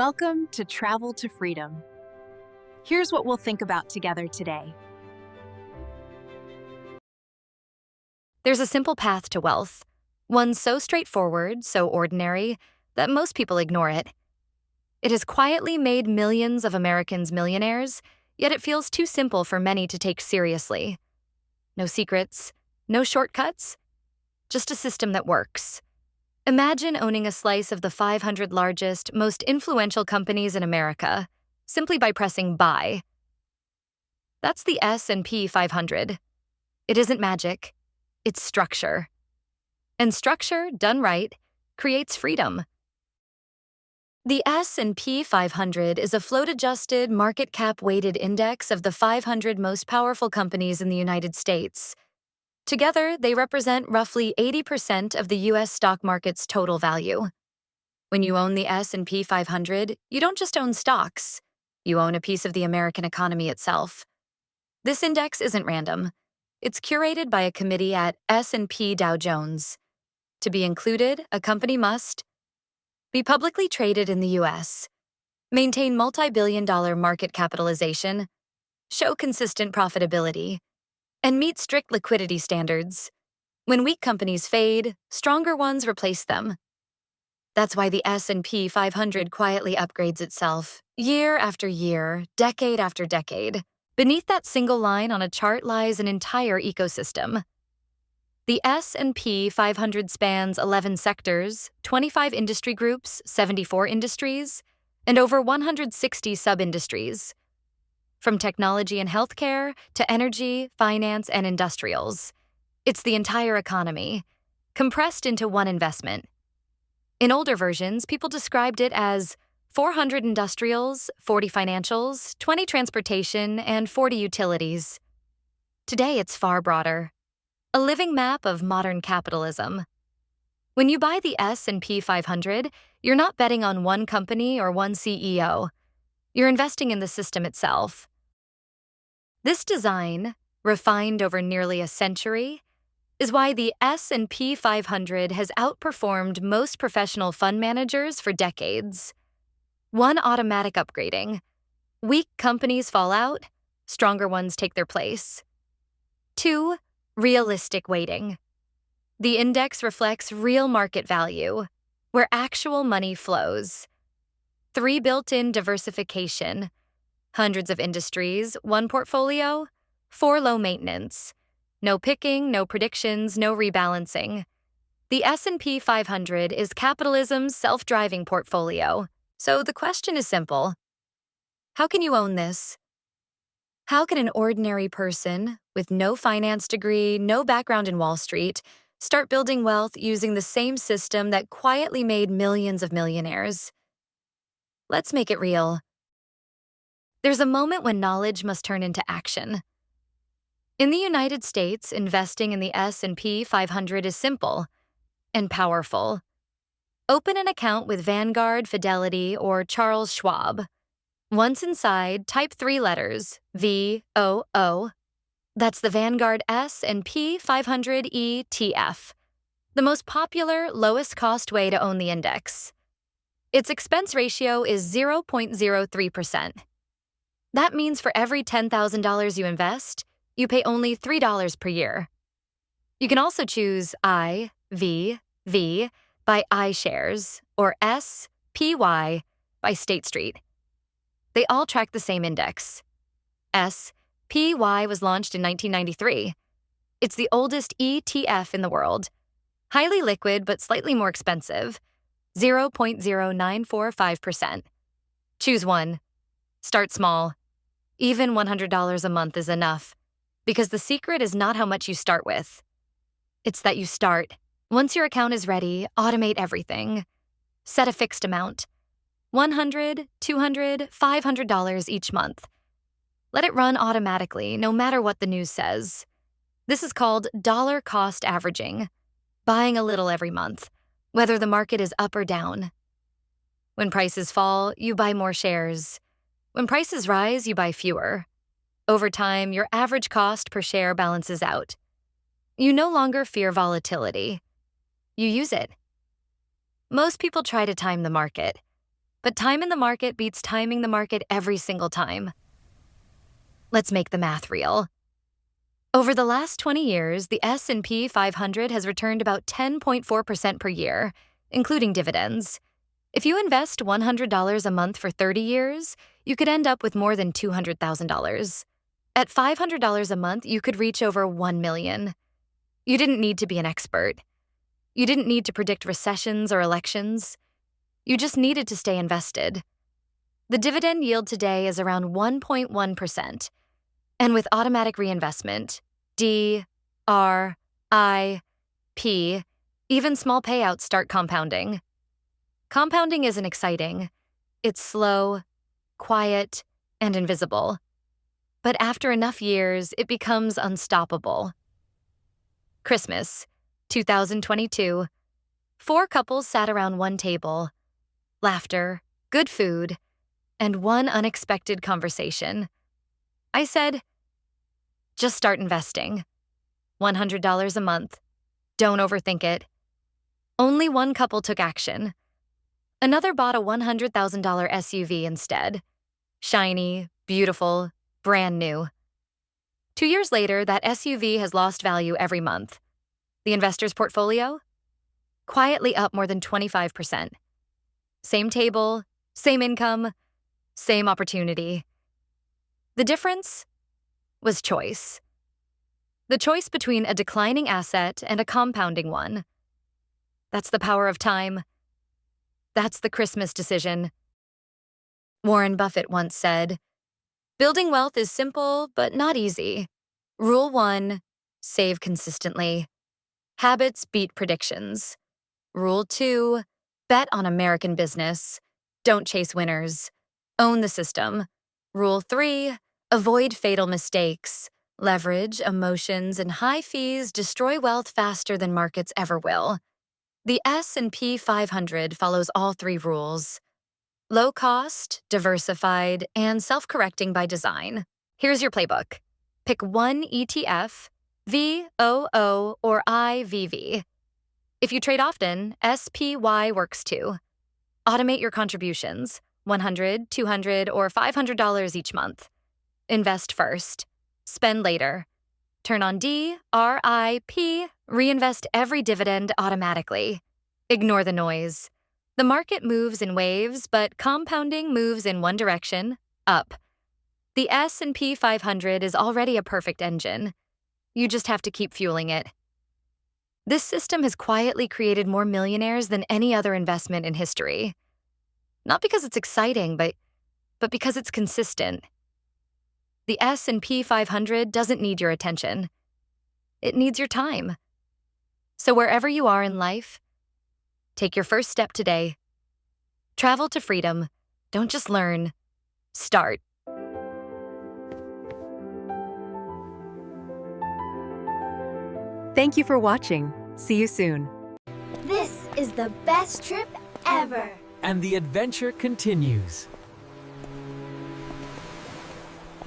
Welcome to Travel to Freedom. Here's what we'll think about together today. There's a simple path to wealth, one so straightforward, so ordinary, that most people ignore it. It has quietly made millions of Americans millionaires, yet it feels too simple for many to take seriously. No secrets, no shortcuts, just a system that works. Imagine owning a slice of the 500 largest, most influential companies in America, simply by pressing buy. That's the S&P 500. It isn't magic, it's structure. And structure, done right, creates freedom. The S&P 500 is a float-adjusted, market cap-weighted index of the 500 most powerful companies in the United States. Together, they represent roughly 80% of the U.S. stock market's total value. When you own the S&P 500, you don't just own stocks. You own a piece of the American economy itself. This index isn't random. It's curated by a committee at S&P Dow Jones. To be included, a company must be publicly traded in the U.S., maintain multi-billion-dollar market capitalization, show consistent profitability, and meet strict liquidity standards. When weak companies fade, stronger ones replace them. That's why the S&P 500 quietly upgrades itself, year after year, decade after decade. Beneath that single line on a chart lies an entire ecosystem. The S&P 500 spans 11 sectors, 25 industry groups, 74 industries, and over 160 sub-industries. From technology and healthcare to energy, finance, and industrials. It's the entire economy, compressed into one investment. In older versions, people described it as 400 industrials, 40 financials, 20 transportation, and 40 utilities. Today, it's far broader. A living map of modern capitalism. When you buy the S&P 500, you're not betting on one company or one CEO. You're investing in the system itself. This design, refined over nearly a century, is why the S&P 500 has outperformed most professional fund managers for decades. 1, automatic upgrading. Weak companies fall out, stronger ones take their place. 2, realistic weighting. The index reflects real market value, where actual money flows. 3, built-in diversification. Hundreds of industries, one portfolio. 4, low maintenance. No picking, no predictions, no rebalancing. The S&P 500 is capitalism's self-driving portfolio. So the question is simple. How can you own this? How can an ordinary person with no finance degree, no background in Wall Street, start building wealth using the same system that quietly made millions of millionaires? Let's make it real. There's a moment when knowledge must turn into action. In the United States, investing in the S&P 500 is simple and powerful. Open an account with Vanguard, Fidelity, or Charles Schwab. Once inside, type 3 letters, VOO. That's the Vanguard S&P 500 ETF, the most popular, lowest-cost way to own the index. Its expense ratio is 0.03%. That means for every $10,000 you invest, you pay only $3 per year. You can also choose IVV by iShares or SPY by State Street. They all track the same index. SPY was launched in 1993. It's the oldest ETF in the world. Highly liquid but slightly more expensive, 0.0945%. Choose one. Start small. Even $100 a month is enough, because the secret is not how much you start with. It's that you start. Once your account is ready, automate everything. Set a fixed amount. $100, $200, $500 each month. Let it run automatically, no matter what the news says. This is called dollar cost averaging, buying a little every month, whether the market is up or down. When prices fall, you buy more shares. When prices rise, you buy fewer. Over time, your average cost per share balances out. You no longer fear volatility. You use it. Most people try to time the market. But time in the market beats timing the market every single time. Let's make the math real. Over the last 20 years, the S&P 500 has returned about 10.4% per year, including dividends. If you invest $100 a month for 30 years, you could end up with more than $200,000. At $500 a month, you could reach over $1 million. You didn't need to be an expert. You didn't need to predict recessions or elections. You just needed to stay invested. The dividend yield today is around 1.1%. And with automatic reinvestment, D, R, I, P, even small payouts start compounding. Compounding isn't exciting. It's slow, quiet, and invisible. But after enough years, it becomes unstoppable. Christmas, 2022. 4 couples sat around one table. Laughter, good food, and one unexpected conversation. I said, just start investing. $100 a month. Don't overthink it. Only one couple took action. Another bought a $100,000 SUV instead. Shiny, beautiful, brand new. 2 years later, that SUV has lost value every month. The investor's portfolio? Quietly up more than 25%. Same table, same income, same opportunity. The difference was choice. The choice between a declining asset and a compounding one. That's the power of time. That's the Christmas decision. Warren Buffett once said, "Building wealth is simple, but not easy. Rule 1, save consistently. Habits beat predictions. Rule 2, bet on American business. Don't chase winners. Own the system. Rule 3, avoid fatal mistakes. Leverage, emotions, and high fees destroy wealth faster than markets ever will." The S&P 500 follows all 3 rules. Low cost, diversified, and self-correcting by design. Here's your playbook. Pick one ETF, VOO or IVV. If you trade often, SPY works too. Automate your contributions, $100, $200, or $500 each month. Invest first. Spend later. Turn on D, R, I, P, reinvest every dividend automatically. Ignore the noise. The market moves in waves, but compounding moves in one direction, up. The S&P 500 is already a perfect engine. You just have to keep fueling it. This system has quietly created more millionaires than any other investment in history. Not because it's exciting, but because it's consistent. The S&P 500 doesn't need your attention. It needs your time. So wherever you are in life, take your first step today. Travel to freedom. Don't just learn. Start. Thank you for watching. See you soon. This is the best trip ever. And the adventure continues.